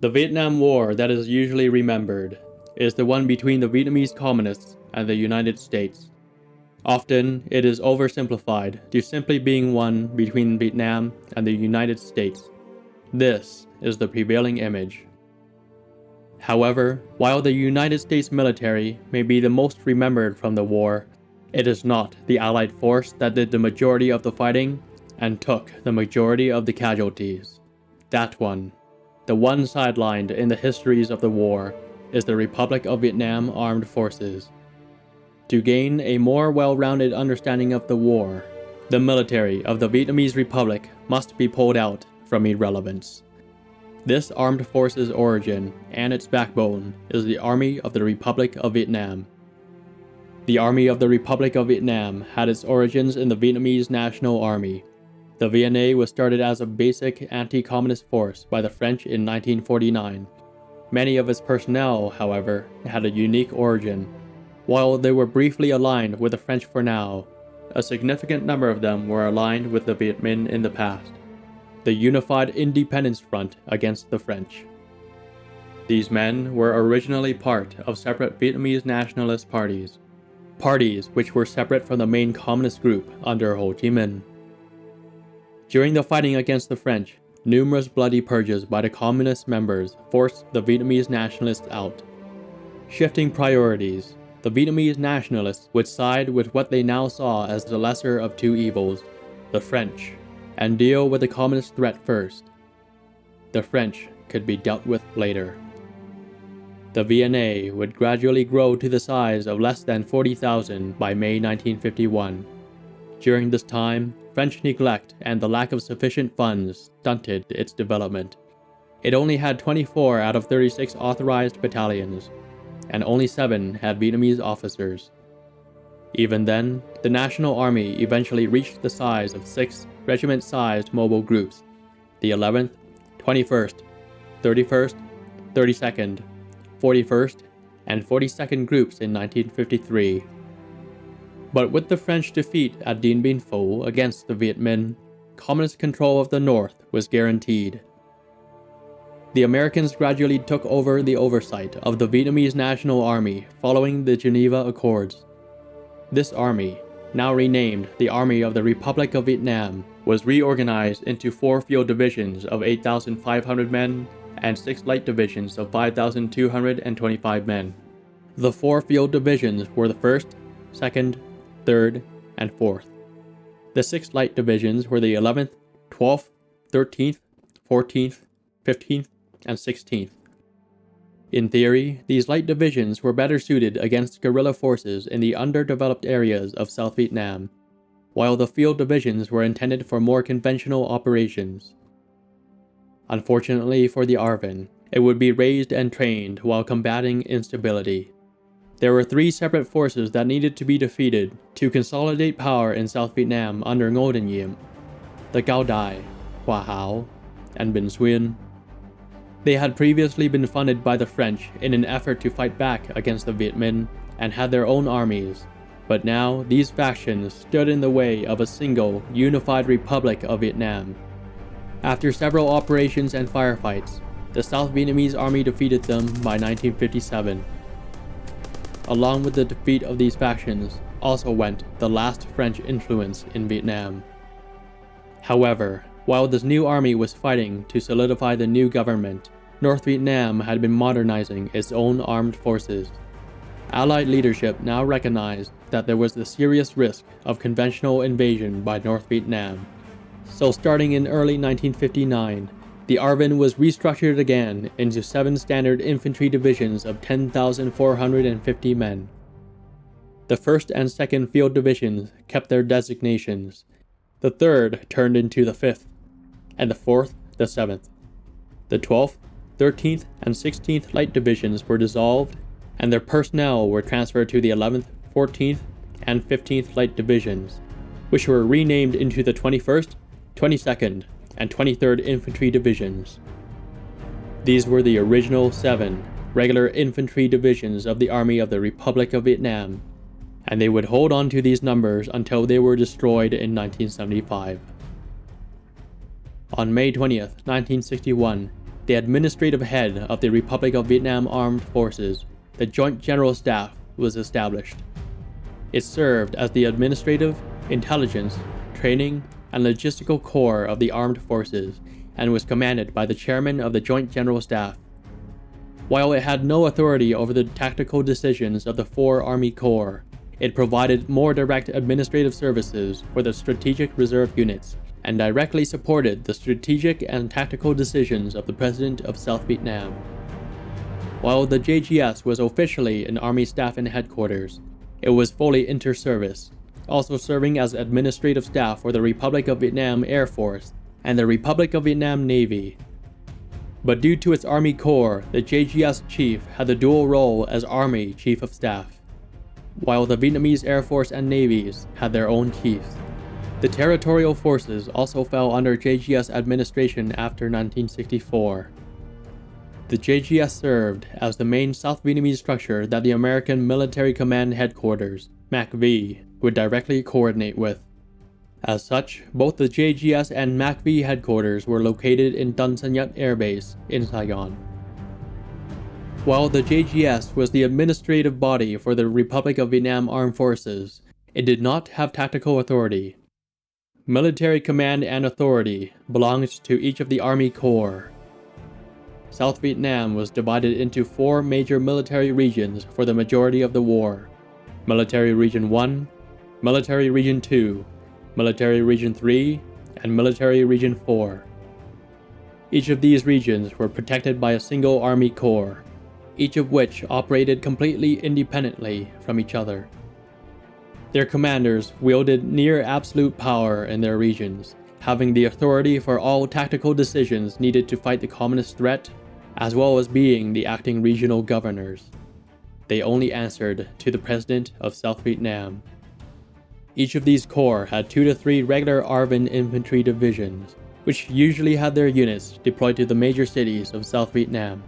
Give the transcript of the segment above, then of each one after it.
The Vietnam War that is usually remembered is the one between the Vietnamese Communists and the United States. Often, it is oversimplified to simply being one between Vietnam and the United States. This is the prevailing image. However, while the United States military may be the most remembered from the war, it is not the Allied force that did the majority of the fighting and took the majority of the casualties. That one, the one sidelined in the histories of the war, is the Republic of Vietnam Armed Forces. To gain a more well-rounded understanding of the war, the military of the Vietnamese Republic must be pulled out from irrelevance. This armed forces origin and its backbone is the Army of the Republic of Vietnam. The Army of the Republic of Vietnam had its origins in the Vietnamese National Army. The VNA was started as a basic anti-communist force by the French in 1949. Many of its personnel, however, had a unique origin. While they were briefly aligned with the French for now, a significant number of them were aligned with the Viet Minh in the past, the Unified Independence Front against the French. These men were originally part of separate Vietnamese nationalist parties which were separate from the main communist group under Ho Chi Minh. During the fighting against the French, numerous bloody purges by the communist members forced the Vietnamese nationalists out. Shifting priorities, the Vietnamese nationalists would side with what they now saw as the lesser of two evils, the French, and deal with the communist threat first. The French could be dealt with later. The VNA would gradually grow to the size of less than 40,000 by May 1951. During this time, French neglect and the lack of sufficient funds stunted its development. It only had 24 out of 36 authorized battalions, and only 7 had Vietnamese officers. Even then, the National Army eventually reached the size of 6 regiment-sized mobile groups, the 11th, 21st, 31st, 32nd, 41st, and 42nd groups in 1953. But with the French defeat at Dien Bien Phu against the Viet Minh, communist control of the North was guaranteed. The Americans gradually took over the oversight of the Vietnamese National Army following the Geneva Accords. This army, now renamed the Army of the Republic of Vietnam, was reorganized into 4 field divisions of 8,500 men and 6 light divisions of 5,225 men. The 4 field divisions were the 1st, 2nd, 3rd, and 4th. The 6 light divisions were the 11th, 12th, 13th, 14th, 15th, and 16th. In theory, these light divisions were better suited against guerrilla forces in the underdeveloped areas of South Vietnam, while the field divisions were intended for more conventional operations. Unfortunately for the ARVN, it would be raised and trained while combating instability. There were 3 separate forces that needed to be defeated to consolidate power in South Vietnam under Ngo Dinh Diem: the Cao Dai, Hoa Hao, and Binh Xuyen. They had previously been funded by the French in an effort to fight back against the Viet Minh and had their own armies, but now these factions stood in the way of a single, unified Republic of Vietnam. After several operations and firefights, the South Vietnamese army defeated them by 1957. Along with the defeat of these factions also went the last French influence in Vietnam. However, while this new army was fighting to solidify the new government, North Vietnam had been modernizing its own armed forces. Allied leadership now recognized that there was the serious risk of conventional invasion by North Vietnam. So starting in early 1959, the ARVN was restructured again into 7 standard infantry divisions of 10,450 men. The 1st and 2nd field divisions kept their designations. The 3rd turned into the 5th, and the 4th the 7th. The 12th, 13th, and 16th light divisions were dissolved, and their personnel were transferred to the 11th, 14th, and 15th light divisions, which were renamed into the 21st, 22nd, and 23rd infantry divisions. These were the original 7 regular infantry divisions of the Army of the Republic of Vietnam, and they would hold on to these numbers until they were destroyed in 1975. On May 20th, 1961, the administrative head of the Republic of Vietnam Armed Forces, the Joint General Staff, was established. It served as the administrative, intelligence, training, and logistical core of the armed forces and was commanded by the chairman of the Joint General Staff. While it had no authority over the tactical decisions of the 4 Army Corps, it provided more direct administrative services for the Strategic Reserve Units and directly supported the strategic and tactical decisions of the President of South Vietnam. While the JGS was officially an Army staff and headquarters, it was fully inter-service, also serving as administrative staff for the Republic of Vietnam Air Force and the Republic of Vietnam Navy. But due to its Army Corps, the JGS chief had the dual role as Army Chief of Staff, while the Vietnamese Air Force and Navies had their own chiefs. The territorial forces also fell under JGS administration after 1964. The JGS served as the main South Vietnamese structure that the American Military Command Headquarters, MACV, would directly coordinate with. As such, both the JGS and MACV headquarters were located in Tân Sơn Nhất Air Base in Saigon. While the JGS was the administrative body for the Republic of Vietnam Armed Forces, it did not have tactical authority. Military command and authority belonged to each of the Army Corps. South Vietnam was divided into 4 major military regions for the majority of the war: Military Region 1, Military Region 2, Military Region 3, and Military Region 4. Each of these regions were protected by a single Army Corps, each of which operated completely independently from each other. Their commanders wielded near absolute power in their regions, having the authority for all tactical decisions needed to fight the communist threat, as well as being the acting regional governors. They only answered to the President of South Vietnam. Each of these corps had 2 to 3 regular ARVN infantry divisions, which usually had their units deployed to the major cities of South Vietnam.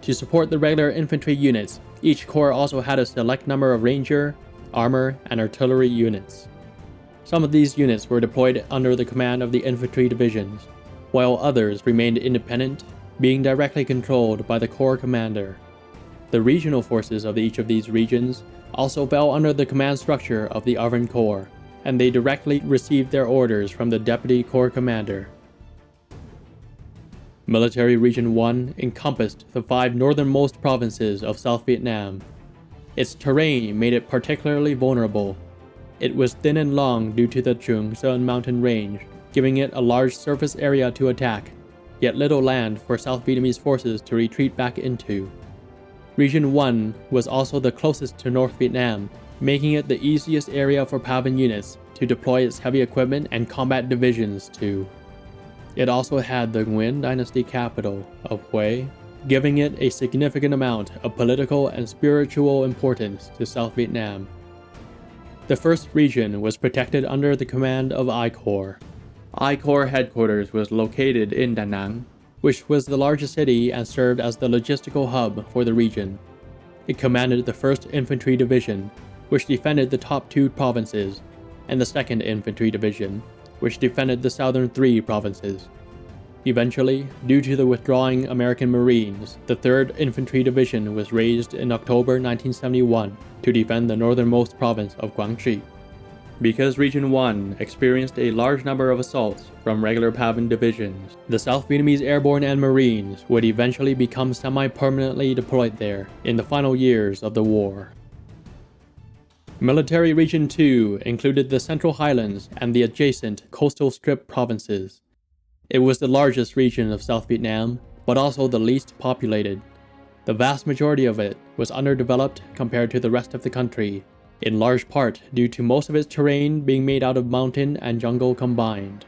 To support the regular infantry units, each corps also had a select number of Ranger, Armor, and Artillery units. Some of these units were deployed under the command of the infantry divisions, while others remained independent, being directly controlled by the corps commander. The regional forces of each of these regions also fell under the command structure of the ARVN Corps, and they directly received their orders from the Deputy Corps Commander. Military Region 1 encompassed the 5 northernmost provinces of South Vietnam. Its terrain made it particularly vulnerable. It was thin and long due to the Trung Sơn mountain range, giving it a large surface area to attack, yet little land for South Vietnamese forces to retreat back into. Region 1 was also the closest to North Vietnam, making it the easiest area for PAVN units to deploy its heavy equipment and combat divisions to. It also had the Nguyen dynasty capital of Hue, giving it a significant amount of political and spiritual importance to South Vietnam. The first region was protected under the command of I Corps. I Corps headquarters was located in Da Nang, which was the largest city and served as the logistical hub for the region. It commanded the 1st Infantry Division, which defended the top 2 provinces, and the 2nd Infantry Division, which defended the southern 3 provinces. Eventually, due to the withdrawing American Marines, the 3rd Infantry Division was raised in October 1971 to defend the northernmost province of Quảng Trị. Because Region 1 experienced a large number of assaults from regular PAVN divisions, the South Vietnamese Airborne and Marines would eventually become semi-permanently deployed there in the final years of the war. Military Region 2 included the Central Highlands and the adjacent Coastal Strip provinces. It was the largest region of South Vietnam, but also the least populated. The vast majority of it was underdeveloped compared to the rest of the country, in large part due to most of its terrain being made out of mountain and jungle combined.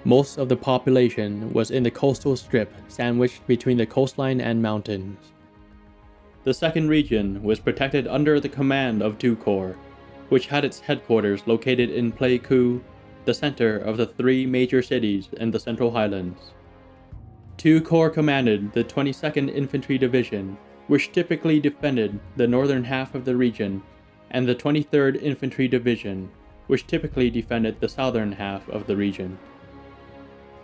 Most of the population was in the coastal strip sandwiched between the coastline and mountains. The second region was protected under the command of 2 Corps, which had its headquarters located in Pleiku, the center of the 3 major cities in the Central Highlands. 2 Corps commanded the 22nd Infantry Division, which typically defended the northern half of the region, and the 23rd Infantry Division, which typically defended the southern half of the region.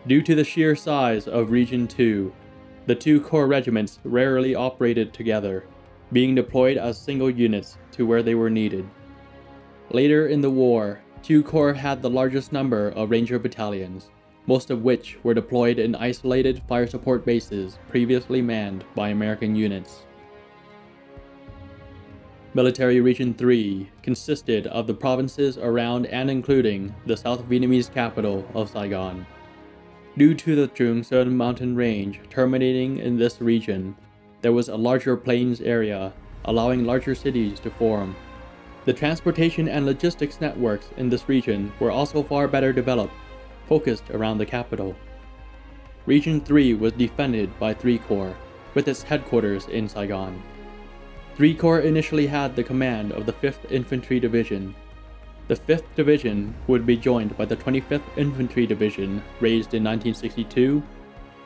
Due to the sheer size of Region 2, The two corps regiments rarely operated together, being deployed as single units to where they were needed. Later in the war, two corps had the largest number of Ranger battalions, most of which were deployed in isolated fire support bases previously manned by American units. Military Region 3 consisted of the provinces around and including the South Vietnamese capital of Saigon. Due to the Trung Sơn mountain range terminating in this region, there was a larger plains area, allowing larger cities to form. The transportation and logistics networks in this region were also far better developed, focused around the capital. Region 3 was defended by 3 Corps, with its headquarters in Saigon. 3 Corps initially had the command of the 5th Infantry Division. The 5th Division would be joined by the 25th Infantry Division, raised in 1962,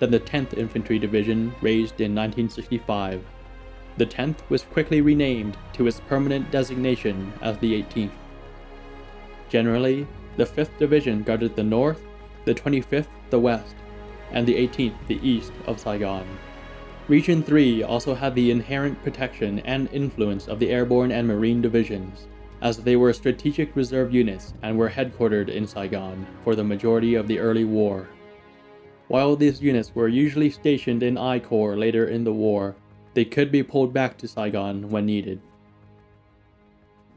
then the 10th Infantry Division, raised in 1965. The 10th was quickly renamed to its permanent designation as the 18th. Generally, the 5th Division guarded the north, the 25th the west, and the 18th the east of Saigon. Region 3 also had the inherent protection and influence of the Airborne and Marine divisions, as they were strategic reserve units and were headquartered in Saigon for the majority of the early war. While these units were usually stationed in I Corps later in the war, they could be pulled back to Saigon when needed.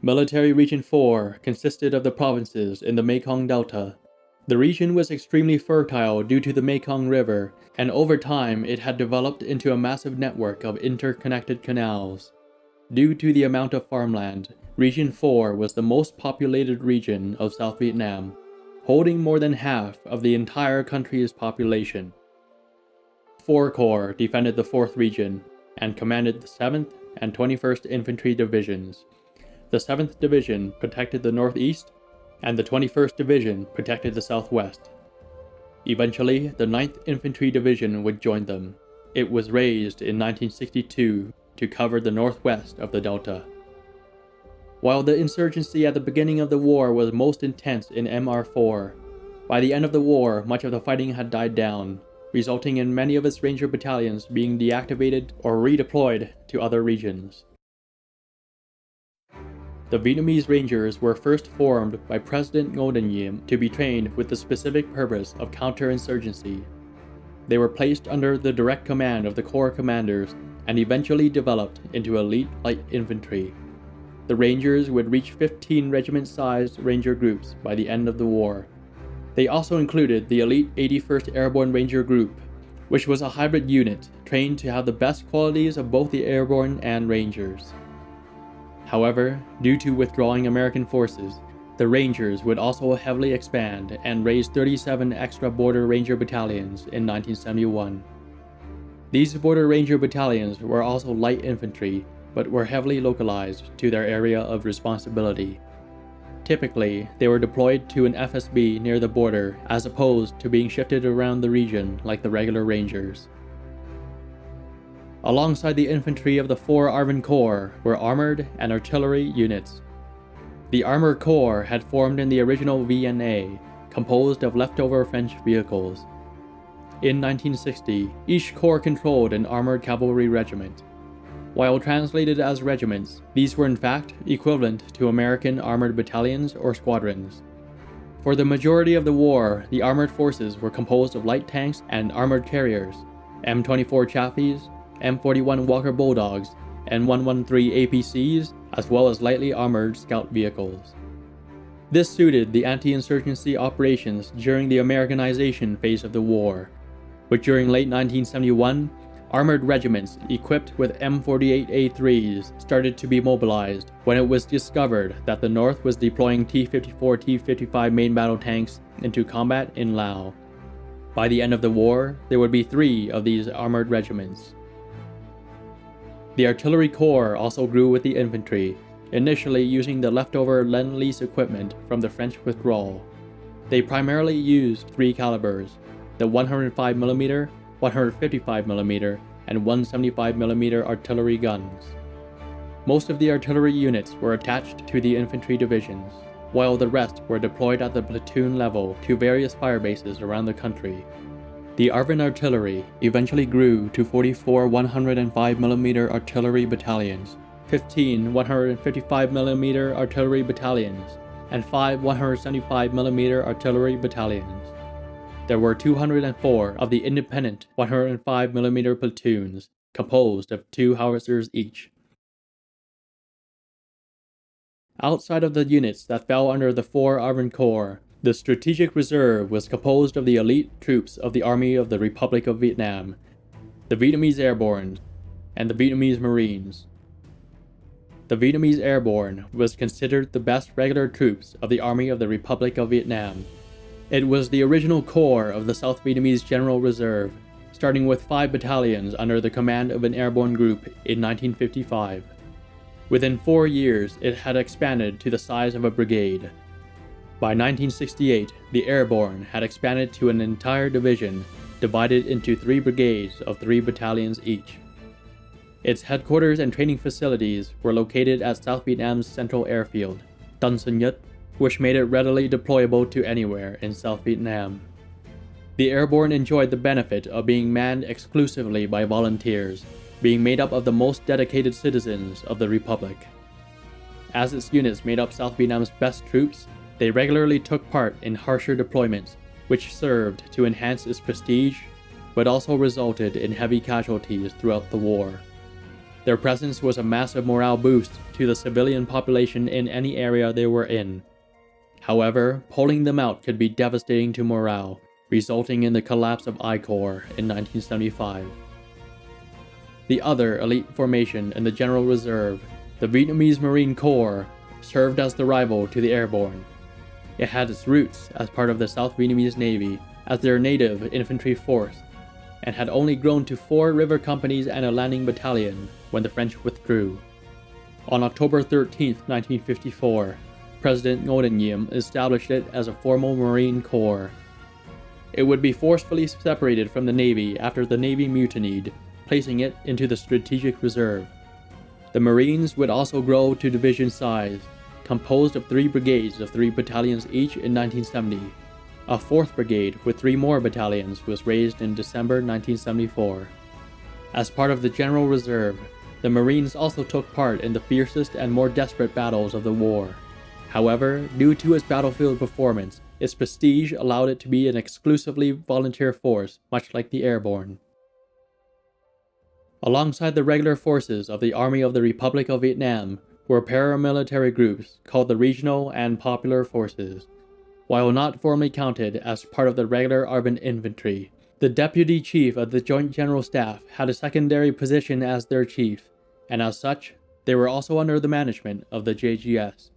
Military Region 4 consisted of the provinces in the Mekong Delta. The region was extremely fertile due to the Mekong River, and over time it had developed into a massive network of interconnected canals. Due to the amount of farmland, Region 4 was the most populated region of South Vietnam, holding more than half of the entire country's population. 4 Corps defended the 4th region, and commanded the 7th and 21st Infantry Divisions. The 7th Division protected the northeast, and the 21st Division protected the southwest. Eventually, the 9th Infantry Division would join them. It was raised in 1962 to cover the northwest of the Delta. While the insurgency at the beginning of the war was most intense in MR4, by the end of the war, much of the fighting had died down, resulting in many of its Ranger battalions being deactivated or redeployed to other regions. The Vietnamese Rangers were first formed by President Ngo Dinh Diem to be trained with the specific purpose of counterinsurgency. They were placed under the direct command of the Corps commanders and eventually developed into elite light infantry. The Rangers would reach 15 regiment-sized Ranger groups by the end of the war. They also included the elite 81st Airborne Ranger Group, which was a hybrid unit trained to have the best qualities of both the Airborne and Rangers. However, due to withdrawing American forces, the Rangers would also heavily expand and raise 37 extra Border Ranger battalions in 1971. These Border Ranger battalions were also light infantry, but were heavily localized to their area of responsibility. Typically, they were deployed to an FSB near the border as opposed to being shifted around the region like the regular Rangers. Alongside the infantry of the 4 ARVN Corps were armored and artillery units. The Armored Corps had formed in the original VNA, composed of leftover French vehicles. In 1960, each corps controlled an armored cavalry regiment. While translated as regiments, these were in fact equivalent to American armored battalions or squadrons. For the majority of the war, the armored forces were composed of light tanks and armored carriers, M24 Chaffies, M41 Walker Bulldogs, and 113 APCs, as well as lightly armored scout vehicles. This suited the anti-insurgency operations during the Americanization phase of the war, but during late 1971, armored regiments equipped with M48A3s started to be mobilized when it was discovered that the North was deploying T-54, T-55 main battle tanks into combat in Laos. By the end of the war, there would be 3 of these armored regiments. The Artillery Corps also grew with the infantry, initially using the leftover Lend-Lease equipment from the French withdrawal. They primarily used 3 calibers, the 105mm, 155mm, and 175mm artillery guns. Most of the artillery units were attached to the infantry divisions, while the rest were deployed at the platoon level to various fire bases around the country. The ARVN Artillery eventually grew to 44 105mm artillery battalions, 15 155mm artillery battalions, and 5 175mm artillery battalions. There were 204 of the independent 105mm platoons, composed of 2 howitzers each. Outside of the units that fell under the 4 ARVN Corps, the Strategic Reserve was composed of the elite troops of the Army of the Republic of Vietnam, the Vietnamese Airborne, and the Vietnamese Marines. The Vietnamese Airborne was considered the best regular troops of the Army of the Republic of Vietnam. It was the original corps of the South Vietnamese General Reserve, starting with 5 battalions under the command of an airborne group in 1955. Within 4 years, it had expanded to the size of a brigade. By 1968, the Airborne had expanded to an entire division, divided into 3 brigades of 3 battalions each. Its headquarters and training facilities were located at South Vietnam's Central Airfield, Tân Sơn Nhất, which made it readily deployable to anywhere in South Vietnam. The Airborne enjoyed the benefit of being manned exclusively by volunteers, being made up of the most dedicated citizens of the Republic. As its units made up South Vietnam's best troops, they regularly took part in harsher deployments, which served to enhance its prestige, but also resulted in heavy casualties throughout the war. Their presence was a massive morale boost to the civilian population in any area they were in. However, pulling them out could be devastating to morale, resulting in the collapse of I Corps in 1975. The other elite formation in the General Reserve, the Vietnamese Marine Corps, served as the rival to the Airborne. It had its roots as part of the South Vietnamese Navy as their native infantry force, and had only grown to 4 river companies and a landing battalion when the French withdrew. On October 13, 1954, President Ngo Dinh Diem established it as a formal Marine Corps. It would be forcefully separated from the Navy after the Navy mutinied, placing it into the Strategic Reserve. The Marines would also grow to division size, composed of 3 brigades of 3 battalions each in 1970. A 4th brigade with 3 more battalions was raised in December 1974. As part of the General Reserve, the Marines also took part in the fiercest and more desperate battles of the war. However, due to its battlefield performance, its prestige allowed it to be an exclusively volunteer force, much like the Airborne. Alongside the regular forces of the Army of the Republic of Vietnam were paramilitary groups called the Regional and Popular Forces. While not formally counted as part of the regular ARVN infantry, the Deputy Chief of the Joint General Staff had a secondary position as their chief, and as such, they were also under the management of the JGS.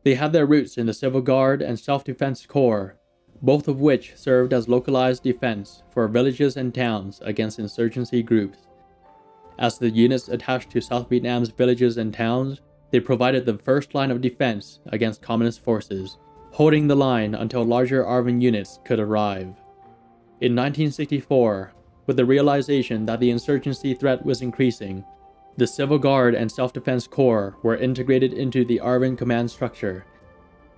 They had their roots in the Civil Guard and Self-Defense Corps, both of which served as localized defense for villages and towns against insurgency groups. As the units attached to South Vietnam's villages and towns, they provided the first line of defense against communist forces, holding the line until larger ARVN units could arrive. In 1964, with the realization that the insurgency threat was increasing, the Civil Guard and Self-Defense Corps were integrated into the ARVN command structure.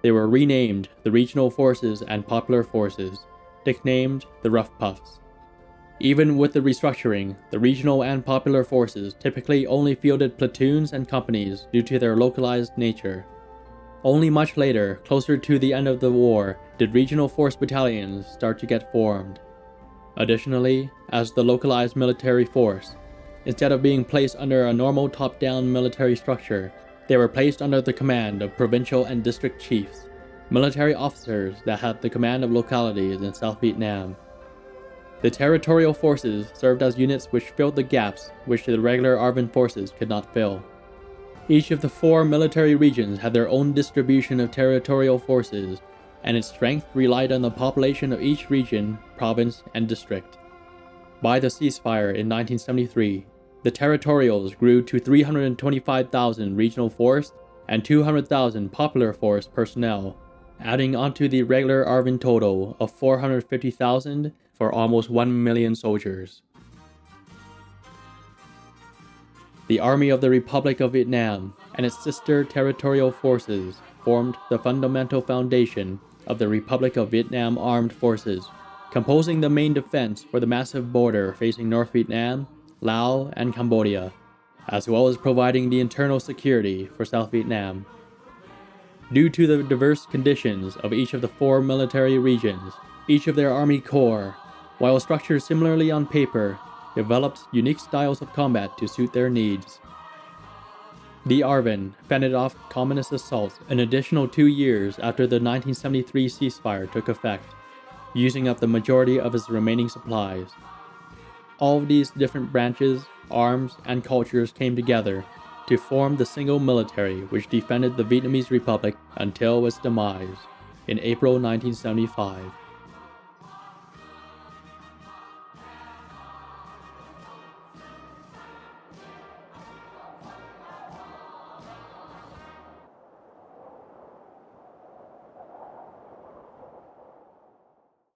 They were renamed the Regional Forces and Popular Forces, nicknamed the Rough Puffs. Even with the restructuring, the regional and popular forces typically only fielded platoons and companies due to their localized nature. Only much later, closer to the end of the war, did regional force battalions start to get formed. Additionally, as the localized military force, instead of being placed under a normal top-down military structure, they were placed under the command of provincial and district chiefs, military officers that had the command of localities in South Vietnam. The territorial forces served as units which filled the gaps which the regular ARVN forces could not fill. Each of the 4 military regions had their own distribution of territorial forces, and its strength relied on the population of each region, province, and district. By the ceasefire in 1973, the Territorials grew to 325,000 regional force and 200,000 popular force personnel, adding onto the regular ARVN total of 450,000 for almost 1 million soldiers. The Army of the Republic of Vietnam and its sister territorial forces formed the fundamental foundation of the Republic of Vietnam Armed Forces, composing the main defense for the massive border facing North Vietnam, Laos, and Cambodia, as well as providing the internal security for South Vietnam. Due to the diverse conditions of each of the 4 military regions, each of their army corps, while structured similarly on paper, developed unique styles of combat to suit their needs. The ARVN fended off communist assaults an additional 2 years after the 1973 ceasefire took effect, using up the majority of its remaining supplies. All of these different branches, arms, and cultures came together to form the single military which defended the Vietnamese Republic until its demise in April 1975.